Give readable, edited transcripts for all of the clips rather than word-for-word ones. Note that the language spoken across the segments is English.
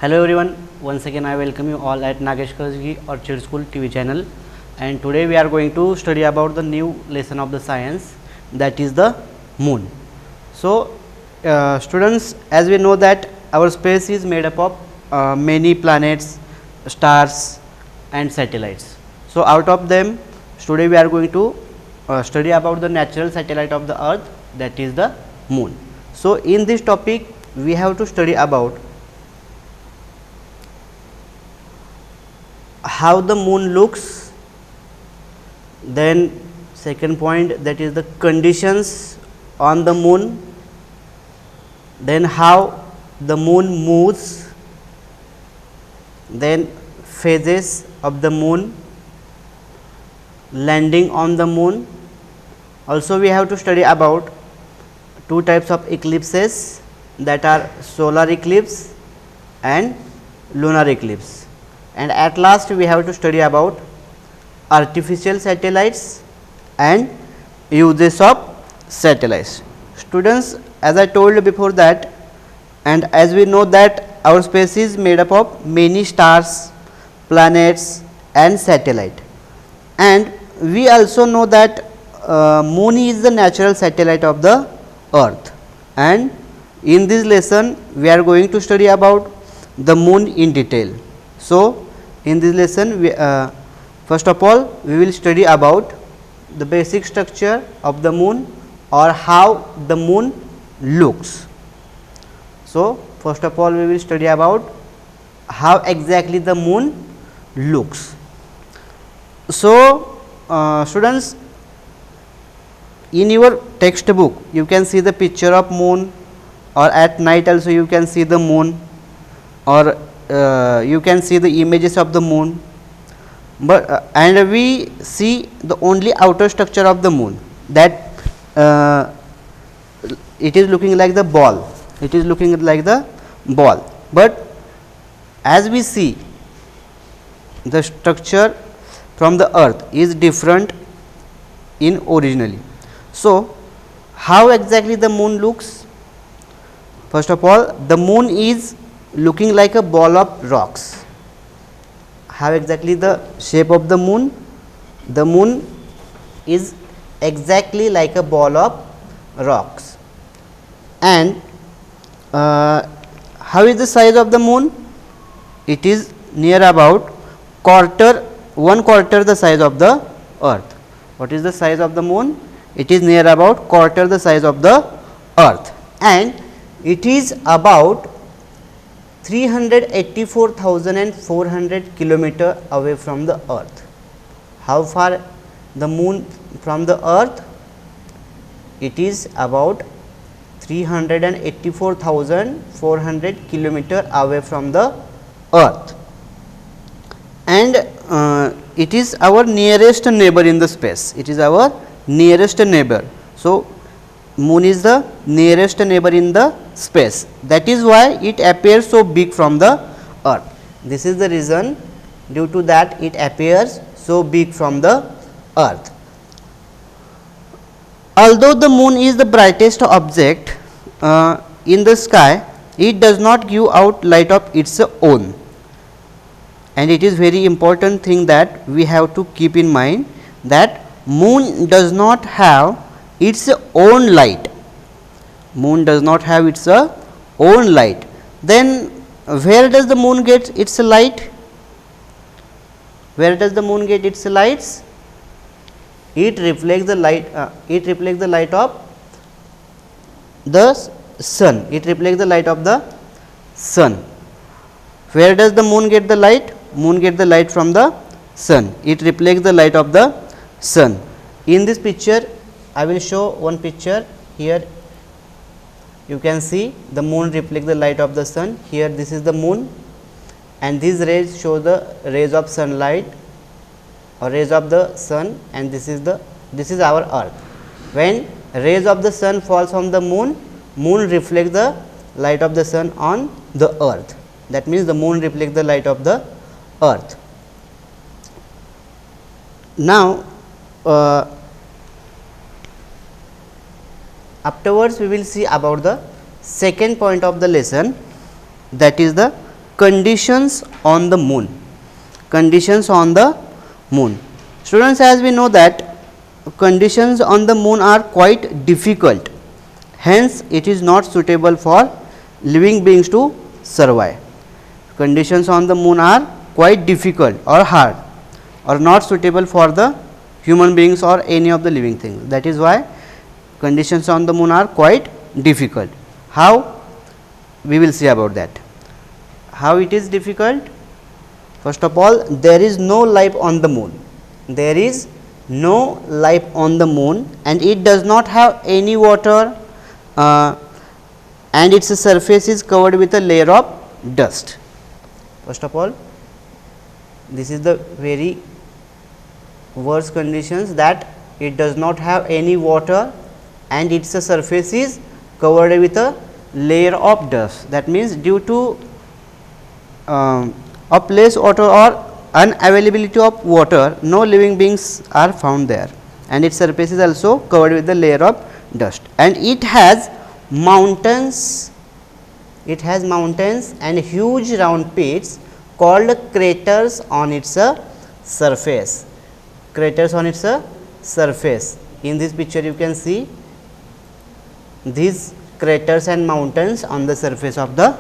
Hello everyone, once again I welcome you all at Nagesh Karji Orchid School TV channel, and today we are going to study about the new lesson of the science, that is the moon. So students, as we know that our space is made up of many planets, stars and satellites. So out of them today we are going to study about the natural satellite of the earth, that is the moon. So in this topic we have to study about how the moon looks, then second point, that is the conditions on the moon, then how the moon moves, then phases of the moon, landing on the moon. Also we have to study about two types of eclipses, that are solar eclipse and lunar eclipse. And at last we have to study about artificial satellites and uses of satellites. Students, as I told you before that, and as we know that our space is made up of many stars, planets and satellite, and we also know that moon is the natural satellite of the earth, and in this lesson we are going to study about the moon in detail. So in this lesson we, first of all we will study about the basic structure of the moon, or how the moon looks. So first of all we will study about how exactly the moon looks. So students, in your textbook you can see the picture of moon, or at night also you can see the moon, or you can see the images of the moon, but and we see the only outer structure of the moon, that it is looking like the ball, but as we see the structure from the earth is different in originally. So how exactly the moon looks? First of all, the moon is looking like a ball of rocks. How exactly the shape of the moon? The moon is exactly like a ball of rocks. And how is the size of the moon? It is near about one quarter the size of the earth. What is the size of the moon? It is near about quarter the size of the earth, and it is about 384,400 kilometer away from the earth. How far the moon from the earth? It is about 384,400 kilometer away from the earth, and it is our nearest neighbor in the space. It is our nearest neighbor. So moon is the nearest neighbor in the space. That is why it appears so big from the earth. This is the reason, due to that it appears so big from the earth. Although the moon is the brightest object in the sky, it does not give out light of its own, and it is very important thing that we have to keep in mind, that moon does not have its own light. Moon does not have its own light. Then where does the moon get its light? Where does the moon get its lights? It reflects the light. It reflects the light of the sun. It reflects the light of the sun. Where does the moon get the light? Moon get the light from the sun. It reflects the light of the sun. In this picture I will show one picture. Here you can see the moon reflect the light of the sun. Here this is the moon, and these rays show the rays of sunlight or rays of the sun, and this is our earth. When rays of the sun falls on the moon, moon reflects the light of the sun on the earth. That means the moon reflects the light of the earth. Now afterwards we will see about the second point of the lesson, that is the conditions on the moon. Conditions on the moon. Students, as we know that conditions on the moon are quite difficult, hence it is not suitable for living beings to survive. Conditions on the moon are quite difficult or hard or not suitable for the human beings or any of the living things. That is why conditions on the moon are quite difficult. How? We will see about that. How it is difficult? First of all, there is no life on the moon. There is no life on the moon and it does not have any water and its surface is covered with a layer of dust. First of all, this is the very worst conditions, that it does not have any water and its surface is covered with a layer of dust. That means, due to of less water or unavailability of water, no living beings are found there and its surface is also covered with the layer of dust, and it has mountains. It has mountains and huge round pits called craters on its surface. Craters on its surface. In this picture you can see these craters and mountains on the surface of the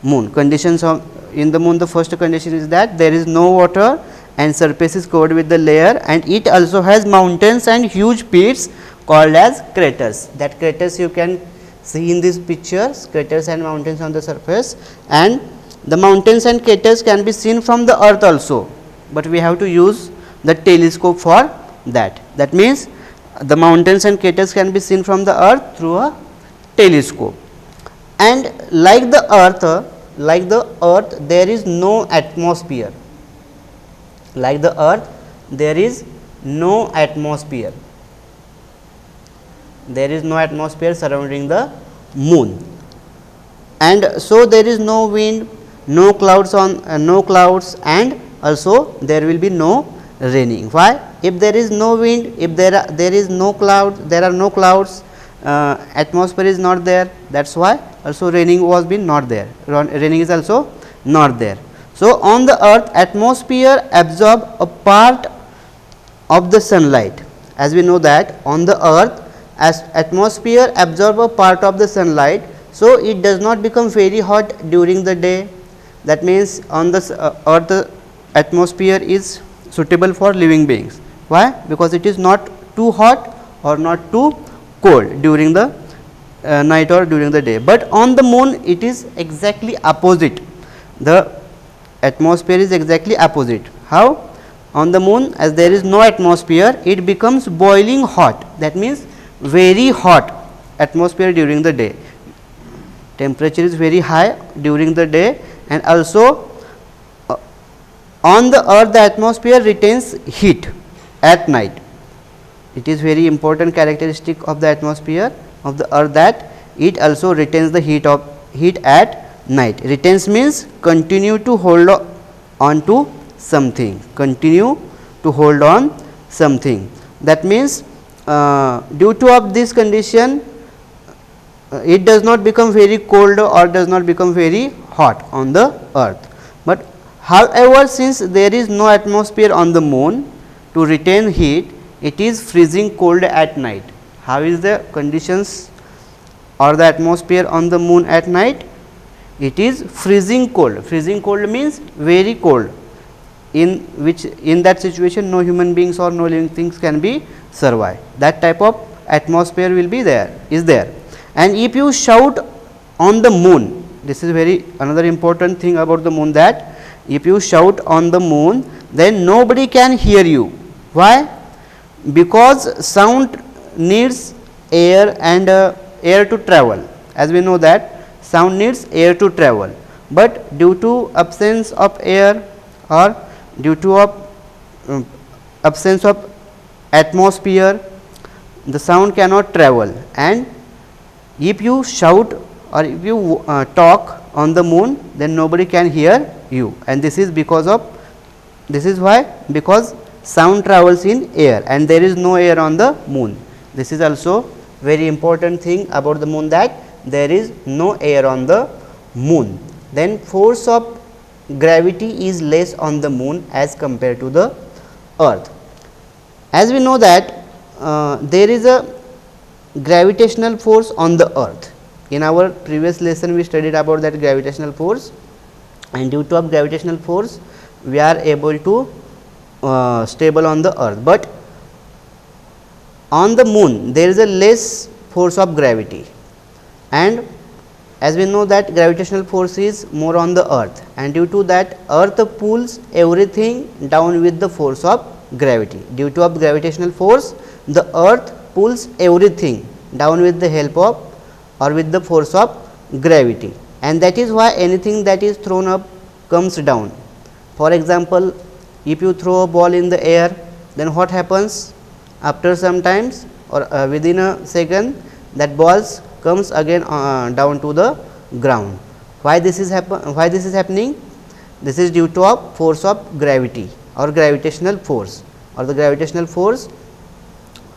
moon. Conditions of in the moon, the first condition is that there is no water and surface is covered with the layer, and it also has mountains and huge pits called as craters. That craters you can see in these pictures, craters and mountains on the surface, and the mountains and craters can be seen from the earth also, but we have to use the telescope for that. That means, the mountains and craters can be seen from the earth through a telescope, and like the earth there is no atmosphere. Like the earth there is no atmosphere. There is no atmosphere surrounding the moon, and so there is no wind, no clouds and also there will be no raining. Why? If there is no wind, if there is no cloud, there are no clouds, atmosphere is not there, that is why also raining was been not there, raining is also not there. So, on the earth atmosphere absorb a part of the sunlight. As we know that on the earth, as atmosphere absorb a part of the sunlight, so it does not become very hot during the day. That means, on the earth atmosphere is suitable for living beings. Why? Because it is not too hot or not too cold during the night or during the day, but on the moon it is exactly opposite. The atmosphere is exactly opposite. How? On the moon, as there is no atmosphere, it becomes boiling hot. That means, very hot atmosphere during the day. Temperature is very high during the day, and also on the earth the atmosphere retains heat at night. It is very important characteristic of the atmosphere of the earth that it also retains the heat at night. Retains means continue to hold on to something, continue to hold on something. That means, due to of this condition it does not become very cold or does not become very hot on the earth. But however, since there is no atmosphere on the moon to retain heat, it is freezing cold at night. How is the conditions or the atmosphere on the moon at night? It is freezing cold. Freezing cold means very cold, in which in that situation no human beings or no living things can be survive. That type of atmosphere will be there, is there. And if you shout on the moon, this is very another important thing about the moon, that if you shout on the moon, then nobody can hear you. Why? Because sound needs air and air to travel. As we know that sound needs air to travel, but due to absence of air or due to absence of atmosphere, the sound cannot travel, and if you shout or if you talk on the moon, then nobody can hear you, and this is why, because sound travels in air and there is no air on the moon. This is also very important thing about the moon, that there is no air on the moon. Then force of gravity is less on the moon as compared to the earth. As we know that there is a gravitational force on the earth. In our previous lesson we studied about that gravitational force, and due to of gravitational force we are able to stable on the earth, but on the moon there is a less force of gravity, and as we know that gravitational force is more on the earth, and due to that earth pulls everything down with the force of gravity. Due to of gravitational force the earth pulls everything down with the help of or with the force of gravity, and that is why anything that is thrown up comes down. For example, if you throw a ball in the air, then what happens? After some times or within a second, that balls comes again down to the ground. Why this is happening? This is due to a force of gravity or gravitational force, or the gravitational force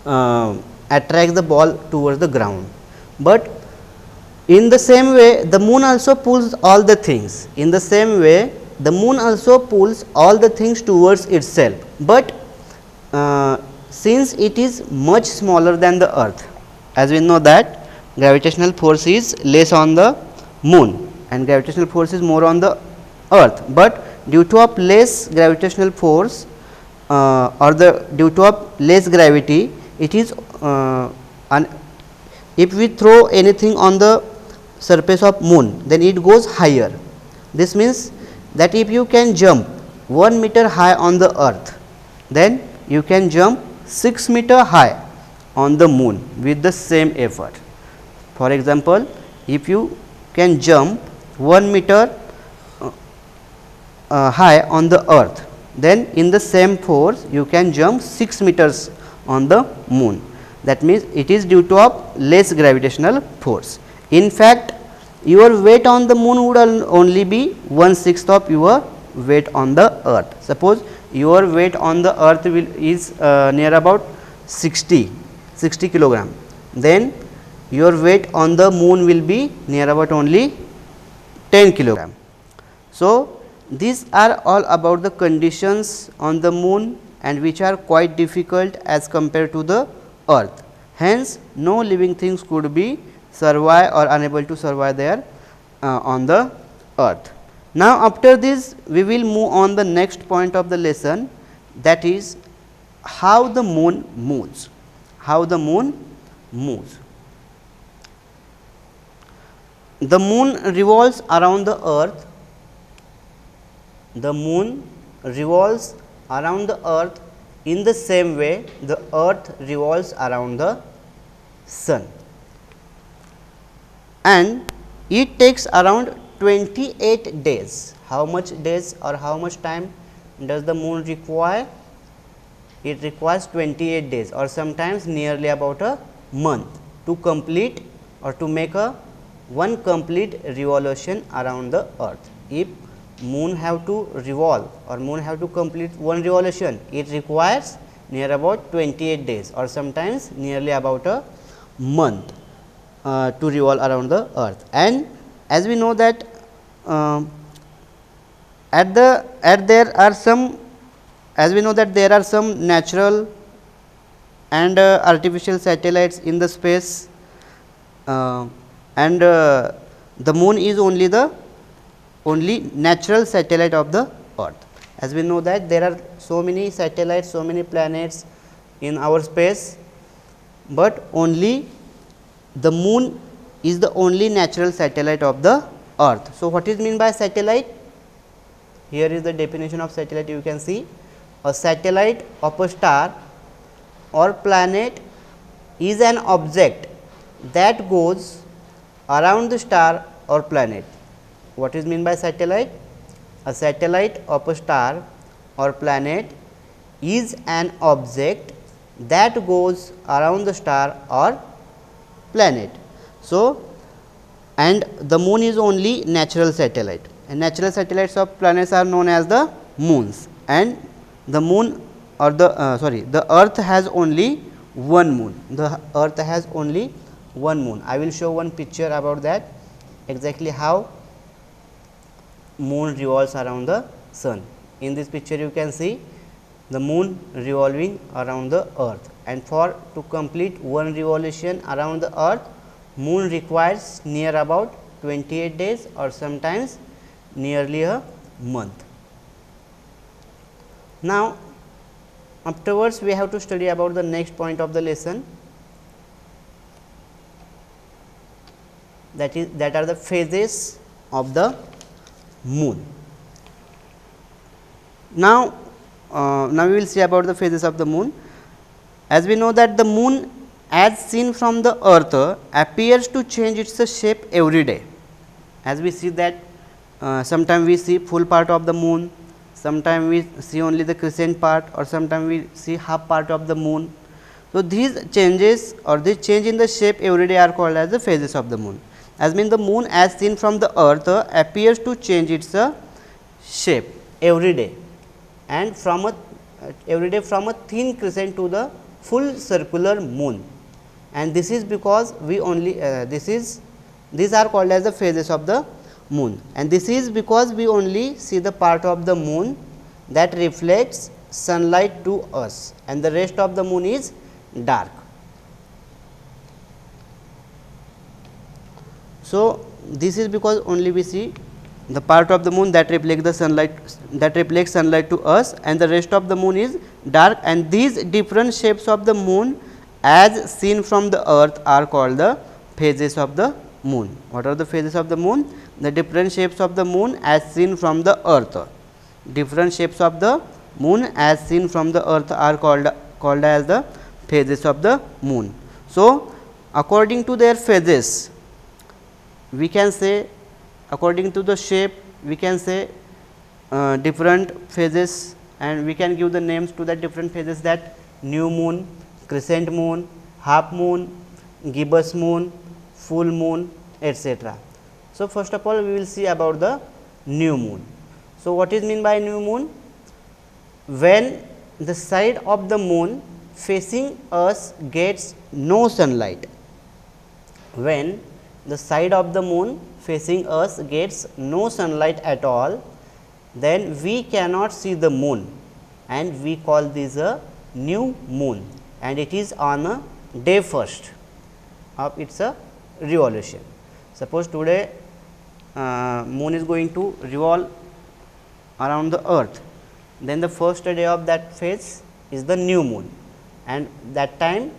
attracts the ball towards the ground. But in the same way the moon also pulls all the things. In the same way the moon also pulls all the things towards itself, but since it is much smaller than the earth, as we know that gravitational force is less on the moon and gravitational force is more on the earth, but due to of less gravitational force due to of less gravity, it is if we throw anything on the surface of moon, then it goes higher. This means that if you can jump 1 meter high on the earth, then you can jump 6 meter high on the moon with the same effort. For example, if you can jump 1 meter high on the earth, then in the same force you can jump 6 meters on the moon. That means it is due to of less gravitational force. In fact, your weight on the moon would only be 1/6 of your weight on the earth. Suppose your weight on the earth is near about 60 kilogram, then your weight on the moon will be near about only 10 kilogram. So, these are all about the conditions on the moon, and which are quite difficult as compared to the earth. Hence, no living things could be survive or unable to survive there on the earth. Now, after this we will move on the next point of the lesson, that is how the moon moves. How the moon moves. The moon revolves around the earth. The moon revolves around the earth in the same way the earth revolves around the sun, and it takes around 28 days. How much days or how much time does the moon require? It requires 28 days or sometimes nearly about a month to complete or to make a one complete revolution around the earth. If moon have to revolve or moon have to complete one revolution, it requires near about 28 days or sometimes nearly about a month to revolve around the earth. And as we know that there are some, as we know that there are some natural and artificial satellites in the space, and the moon is only the natural satellite of the earth. As we know that there are so many satellites, so many planets in our space, but only the moon is the only natural satellite of the earth. So, what is meant by satellite? Here is the definition of satellite. You can see a satellite of a star or planet is an object that goes around the star or planet. What is meant by satellite? A satellite of a star or planet is an object that goes around the star or planet. So, and the moon is only natural satellite, and natural satellites of planets are known as the moons, and the moon or the earth has only one moon. The earth has only one moon. I will show one picture about that, exactly how moon revolves around the sun. In this picture you can see the moon revolving around the earth, and for to complete one revolution around the earth, moon requires near about 28 days or sometimes nearly a month. Now, afterwards we have to study about the next point of the lesson, that are the phases of the moon. Now, we will see about the phases of the moon. As we know that the moon as seen from the earth appears to change its shape every day. As we see that sometimes we see full part of the moon, sometimes we see only the crescent part, or sometimes we see half part of the moon. So, these changes or this change in the shape every day are called as the phases of the moon. As mean the moon as seen from the earth appears to change its shape every day, and from a every day from a thin crescent to the full circular moon, and this is because we only these are called as the phases of the moon, and this is because we only see the part of the moon that reflects sunlight to us, and the rest of the moon is dark. So, this is because only we see the part of the moon that reflects sunlight to us, and the rest of the moon is dark, and these different shapes of the moon as seen from the earth are called the phases of the moon. What are the phases of the moon? The different shapes of the moon as seen from the earth. Different shapes of the moon as seen from the earth are called as the phases of the moon. So, according to their phases, we can say, according to the shape we can say different phases, and we can give the names to the different phases, that new moon, crescent moon, half moon, gibbous moon, full moon, etc. So, first of all we will see about the new moon. So, what is mean by new moon? When the side of the moon facing us gets no sunlight. When the side of the moon facing us gets no sunlight at all, then we cannot see the moon, and we call this a new moon, and it is on a day first of its revolution. Suppose today moon is going to revolve around the earth, then the first day of that phase is the new moon, and that time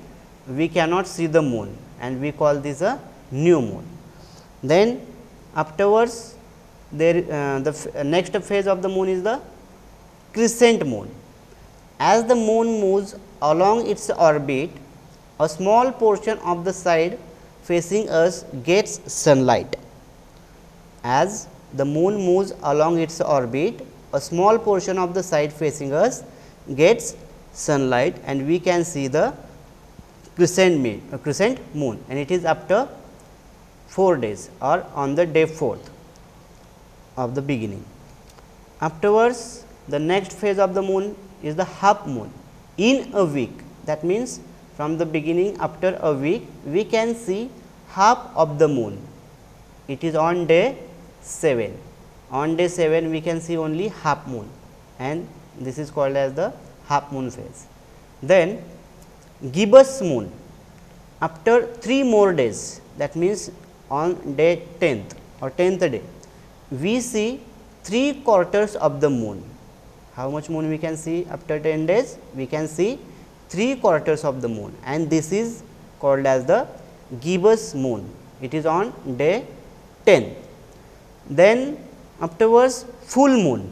we cannot see the moon, and we call this a new moon. Then afterwards there next phase of the moon is the crescent moon. As the moon moves along its orbit, a small portion of the side facing us gets sunlight. As the moon moves along its orbit, a small portion of the side facing us gets sunlight, and we can see the crescent moon, and it is after 4 days or on the day 4th of the beginning. Afterwards, the next phase of the moon is the half moon in a week. That means, from the beginning after a week we can see half of the moon. It is on day 7. On day 7 we can see only half moon, and this is called as the half moon phase. Then gibbous moon, after 3 more days, that means on day 10th or 10th day, we see 3/4 of the moon. How much moon we can see after 10 days? We can see 3/4 of the moon, and this is called as the gibbous moon. It is on day 10. Then afterwards full moon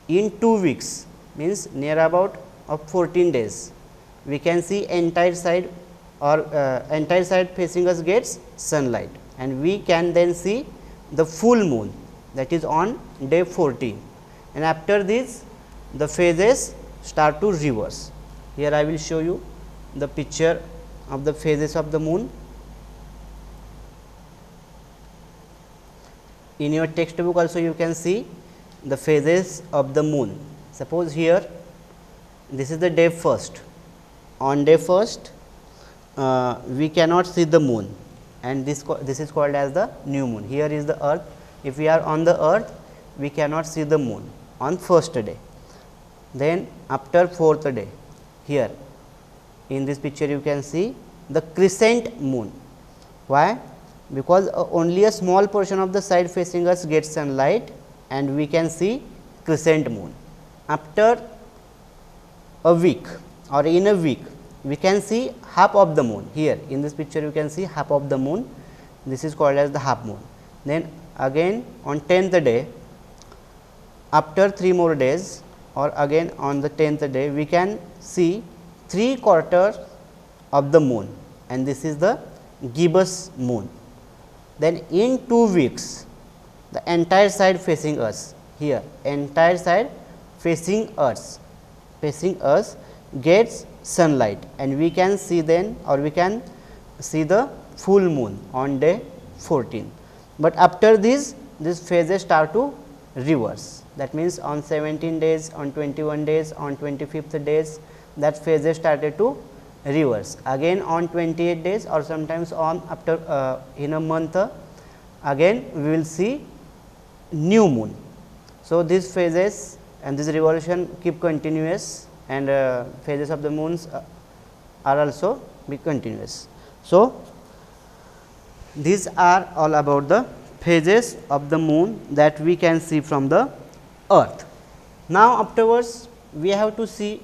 in 2 weeks, means near about of 14 days. We can see entire side or entire side facing us gets sunlight, and we can then see the full moon, that is on day 14, and after this the phases start to reverse. Here I will show you the picture of the phases of the moon. In your textbook also you can see the phases of the moon. Suppose here this is the day 1st. On day 1st we cannot see the moon, and this is called as the new moon. Here is the earth, if we are on the earth, we cannot see the moon on first day. Then after fourth day, here in this picture you can see the crescent moon. Why? Because only a small portion of the side facing us gets sunlight and we can see crescent moon. After a week or in a week, we can see half of the moon. Here in this picture you can see half of the moon, this is called as the half moon. Then again on 10th day, after 3 more days or again on the 10th day, we can see 3/4 of the moon, and this is the gibbous moon. Then in 2 weeks, the entire side facing us, here entire side facing us gets sunlight, and we can see then, or we can see the full moon on day 14. But after this phases start to reverse. That means on 17 days, on 21 days, on 25th days, that phases started to reverse. Again on 28 days or sometimes on after in a month, again we will see new moon. So these phases and this revolution keep continuous, and phases of the moons are also be continuous. So these are all about the phases of the moon that we can see from the earth. Now afterwards we have to see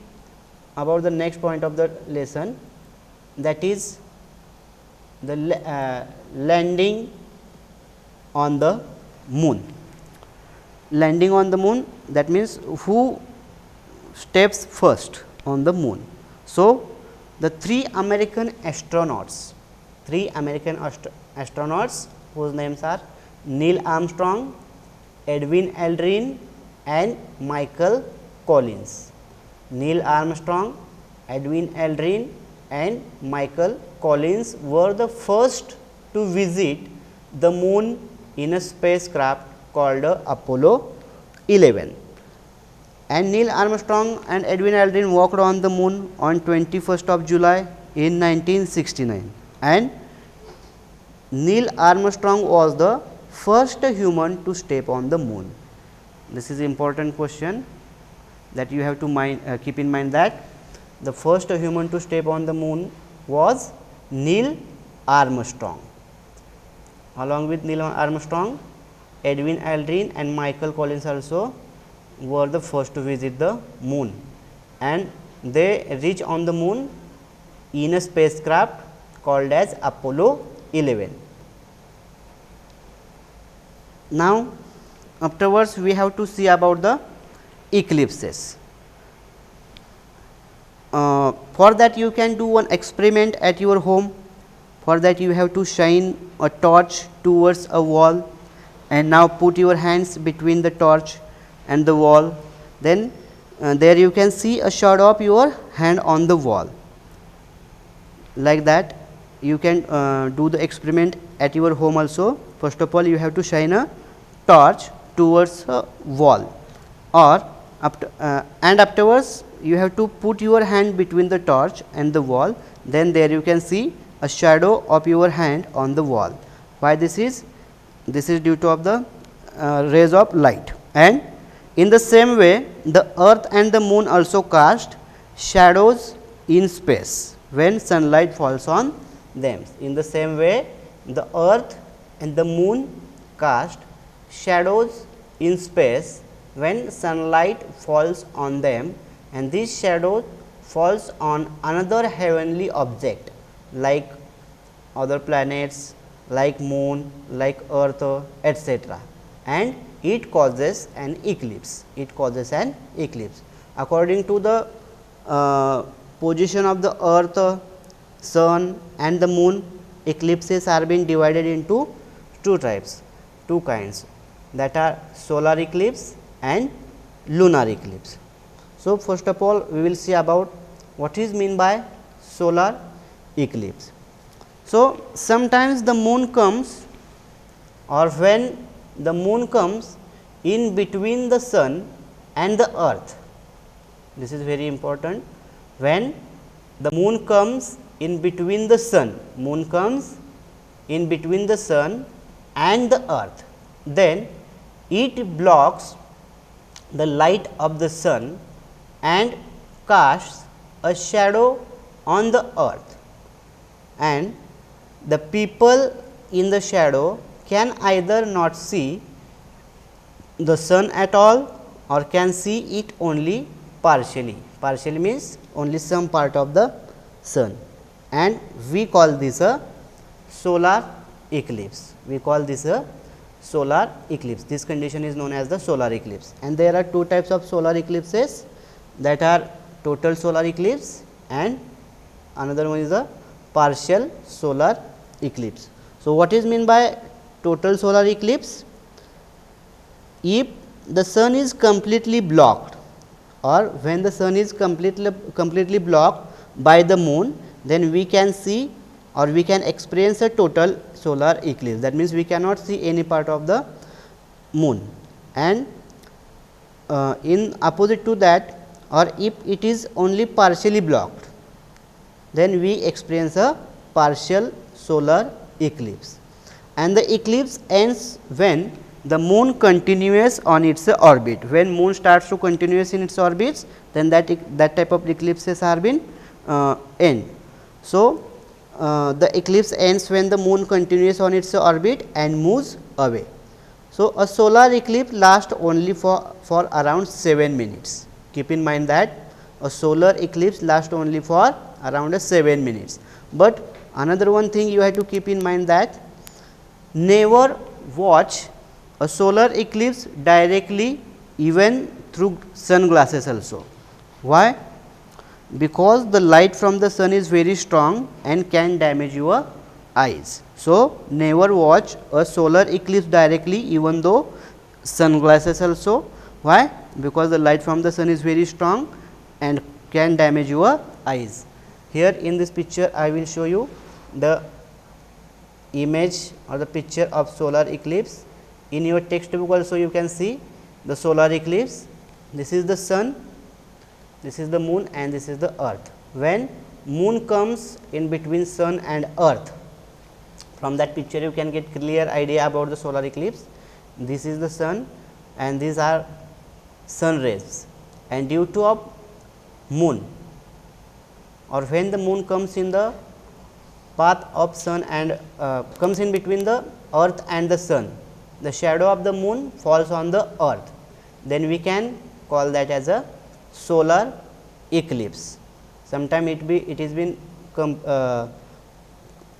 about the next point of the lesson, that is the landing on the moon. Landing on the moon, that means who steps first on the moon. So the 3 American astronauts whose names are Neil Armstrong, Edwin Aldrin and Michael Collins. Neil Armstrong, Edwin Aldrin and Michael Collins were the first to visit the moon in a spacecraft called Apollo 11. And Neil Armstrong and Edwin Aldrin walked on the moon on 21st of July in 1969. And Neil Armstrong was the first human to step on the moon. This is an important question that you have to keep in mind, that the first human to step on the moon was Neil Armstrong. Along with Neil Armstrong, Edwin Aldrin and Michael Collins also were the first to visit the moon, and they reached on the moon in a spacecraft called as Apollo 11. Now afterwards we have to see about the eclipses. For that you can do one experiment at your home. For that you have to shine a torch towards a wall, and now put your hands between the torch and the wall. Then there you can see a shadow of your hand on the wall. Like that you can do the experiment at your home also. First of all you have to shine a torch towards a wall, or afterwards you have to put your hand between the torch and the wall. Then there you can see a shadow of your hand on the wall. Why this is? This is due to of the rays of light. And in the same way the earth and the moon also cast shadows in space when sunlight falls on them. In the same way the earth and the moon cast shadows in space when sunlight falls on them, and this shadow falls on another heavenly object like other planets, like moon, like earth, etc., and it causes an eclipse. According to the position of the earth, sun and the moon, eclipses are being divided into two kinds, that are solar eclipse and lunar eclipse. So first of all we will see about what is mean by solar eclipse. So sometimes the moon comes, or when the moon comes in between the sun and the earth. This is very important. When the moon comes in between the sun, and the earth. then it blocks the light of the sun and casts a shadow on the earth, and the people in the shadow can either not see the sun at all or can see it only partially. Partially means only some part of the sun, and we call this a solar eclipse. We call this a solar eclipse. This condition is known as the solar eclipse, and there are two types of solar eclipses, that are total solar eclipse and another one is a partial solar eclipse. So, what is meant by total solar eclipse? If the sun is completely blocked, or when the sun is completely blocked by the moon, then we can see or we can experience a total solar eclipse. That means, we cannot see any part of the moon, and in opposite to that, or if it is only partially blocked, then we experience a partial solar eclipse, and the eclipse ends when the moon continues on its orbit. When moon starts to continuous in its orbits, then that type of eclipses are been end. So, the eclipse ends when the moon continues on its orbit and moves away. So, a solar eclipse lasts only for around 7 minutes. Keep in mind that a solar eclipse lasts only for around 7 minutes. But another one thing you have to keep in mind, that never watch a solar eclipse directly, even through sunglasses also. Why? Because the light from the sun is very strong and can damage your eyes. So, never watch a solar eclipse directly, even though sunglasses also. Why? Because the light from the sun is very strong and can damage your eyes. Here in this picture, I will show you the image or the picture of solar eclipse. In your textbook also you can see the solar eclipse. This is the sun, this is the moon, and this is the earth. When moon comes in between sun and earth, from that picture you can get clear idea about the solar eclipse. This is the sun and these are sun rays, and due to a moon, or when the moon comes in the path of sun and comes in between the earth and the sun, the shadow of the moon falls on the earth, then we can call that as a solar eclipse. Sometime it is been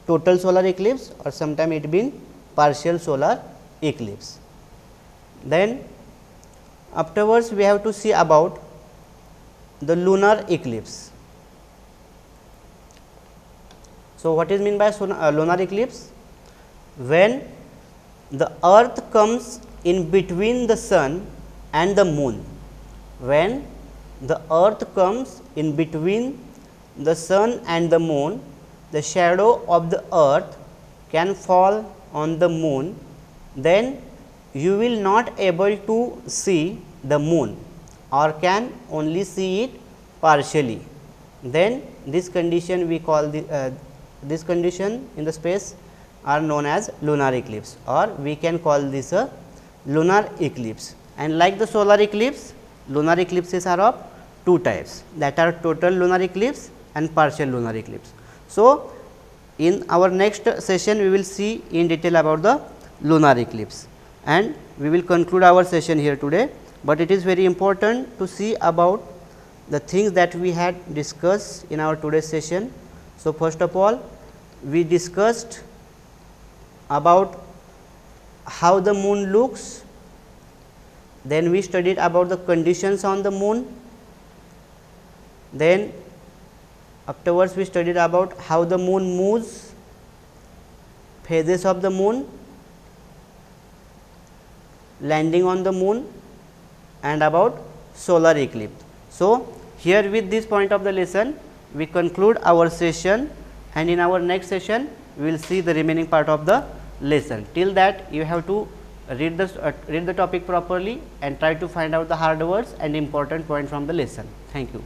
total solar eclipse, or sometime it been partial solar eclipse. Then afterwards we have to see about the lunar eclipse. So, what is meant by lunar eclipse? When the earth comes in between the sun and the moon. When the earth comes in between the sun and the moon, the shadow of the earth can fall on the moon, then you will not able to see the moon, or can only see it partially. Then this condition we call this condition in the space are known as lunar eclipse, or we can call this a lunar eclipse. And like the solar eclipse, lunar eclipses are of two types, that are total lunar eclipse and partial lunar eclipse. So, in our next session we will see in detail about the lunar eclipse, and we will conclude our session here today, but it is very important to see about the things that we had discussed in our today's session. So, first of all, we discussed about how the moon looks, then we studied about the conditions on the moon, then afterwards we studied about how the moon moves, phases of the moon, landing on the moon, and about solar eclipse. So, here with this point of the lesson we conclude our session, and in our next session we will see the remaining part of the lesson. Till that, you have to read the topic properly and try to find out the hard words and important point from the lesson. Thank you.